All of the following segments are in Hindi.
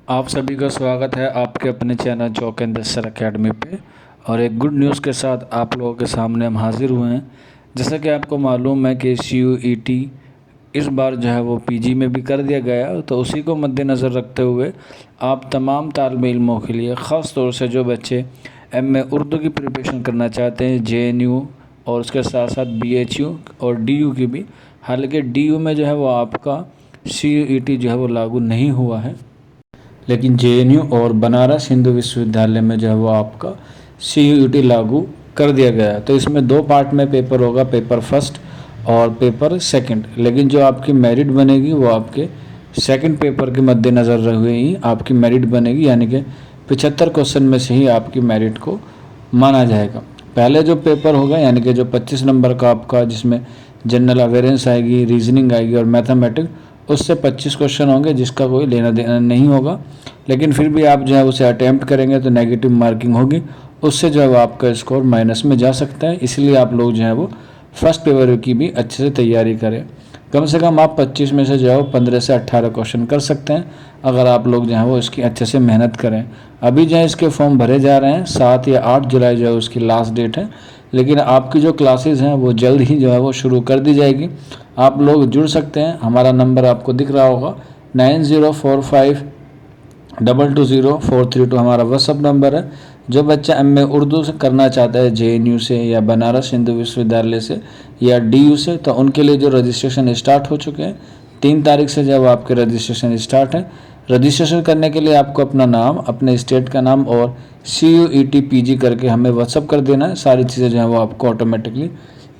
आप सभी का स्वागत है आपके अपने चैनल चौक एंड दस्तर अकेडमी पे। और एक गुड न्यूज़ के साथ आप लोगों के सामने हम हाजिर हुए हैं। जैसा कि आपको मालूम है कि CUET इस बार जो है वो PG में भी कर दिया गया, तो उसी को मद्देनज़र रखते हुए आप तमाम तालिब इल्मों के लिए, ख़ास तौर से जो बच्चे MA उर्दू की प्रिपरेशन करना चाहते हैं, JNU और उसके साथ साथ BHU और DU की भी, हालांकि DU में जो है वो आपका CUET जो है वो लागू नहीं हुआ है, लेकिन JNU और बनारस हिंदू विश्वविद्यालय में जो है वो आपका CUET लागू कर दिया गया है। तो इसमें दो पार्ट में पेपर होगा, पेपर फर्स्ट और पेपर सेकंड। लेकिन जो आपकी मेरिट बनेगी वो आपके सेकंड पेपर के मद्देनज़र हुए ही आपकी मेरिट बनेगी, यानी कि 75 क्वेश्चन में से ही आपकी मेरिट को माना जाएगा। पहले जो पेपर होगा यानी कि जो 25 नंबर का आपका, जिसमें जनरल अवेयरेंस आएगी, रीजनिंग आएगी और मैथमेटिक्स, उससे 25 क्वेश्चन होंगे जिसका कोई लेना देना नहीं होगा। लेकिन फिर भी आप जो है उसे अटैम्प्ट करेंगे तो नेगेटिव मार्किंग होगी, उससे जो है आपका स्कोर माइनस में जा सकता है। इसलिए आप लोग जो है वो फर्स्ट पेपर की भी अच्छे से तैयारी करें। कम से कम आप 25 में से जो है 15 से 18 क्वेश्चन कर सकते हैं अगर आप लोग जो है वो इसकी अच्छे से मेहनत करें। अभी जो है इसके फॉर्म भरे जा रहे हैं, 7 या 8 जुलाई जो है उसकी लास्ट डेट है, लेकिन आपकी जो क्लासेस हैं वो जल्द ही जो है वो शुरू कर दी जाएगी। आप लोग जुड़ सकते हैं। हमारा नंबर आपको दिख रहा होगा, 9045220432 हमारा व्हाट्सअप नंबर है। जो बच्चा MA उर्दू से करना चाहता है JNU से या बनारस हिंदू विश्वविद्यालय से या DU से, तो उनके लिए जो रजिस्ट्रेशन स्टार्ट हो चुके हैं, 3 तारीख से जब आपके रजिस्ट्रेशन स्टार्ट है। रजिस्ट्रेशन करने के लिए आपको अपना नाम, अपने स्टेट का नाम और CUET PG करके हमें व्हाट्सअप कर देना है। सारी चीज़ें जो है वो आपको ऑटोमेटिकली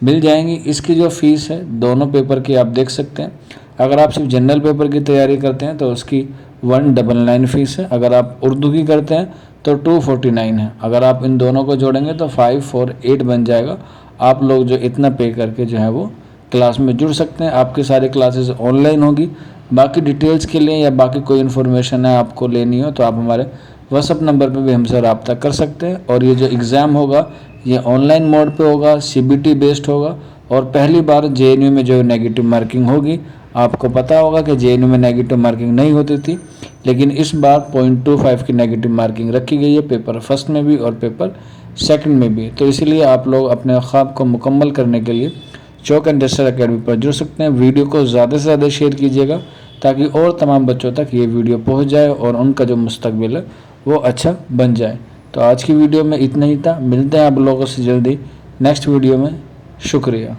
मिल जाएंगी। इसकी जो फ़ीस है दोनों पेपर की आप देख सकते हैं। अगर आप सिर्फ जनरल पेपर की तैयारी करते हैं तो उसकी 199 फ़ीस है। अगर आप उर्दू की करते हैं तो 249 है। अगर आप इन दोनों को जोड़ेंगे तो 548 बन जाएगा। आप लोग जो इतना पे करके जो है वो क्लास में जुड़ सकते हैं। आपकी सारी क्लासेस ऑनलाइन होगी। बाकी डिटेल्स के लिए या बाकी कोई इन्फॉर्मेशन है आपको लेनी हो तो आप हमारे व्हाट्सअप नंबर पे भी हमसे रब्ता कर सकते हैं। और ये जो एग्ज़ाम होगा ये ऑनलाइन मोड पे होगा, CBT बेस्ड होगा और पहली बार JNU में जो नेगेटिव मार्किंग होगी। आपको पता होगा कि JNU में नेगेटिव मार्किंग नहीं होती थी, लेकिन इस बार 0.25 की नेगेटिव मार्किंग रखी गई है, पेपर फर्स्ट में भी और पेपर सेकंड में भी। तो इसलिए आप लोग अपने ख्वाब को मुकम्मल करने के लिए चौक एंड दस्तर अकेडमी पर जुड़ सकते हैं। वीडियो को ज़्यादा से ज़्यादा शेयर कीजिएगा ताकि और तमाम बच्चों तक ये वीडियो पहुंच जाए और उनका जो मुस्तकबिल है वो अच्छा बन जाए। तो आज की वीडियो में इतना ही था। मिलते हैं आप लोगों से जल्दी नेक्स्ट वीडियो में। शुक्रिया।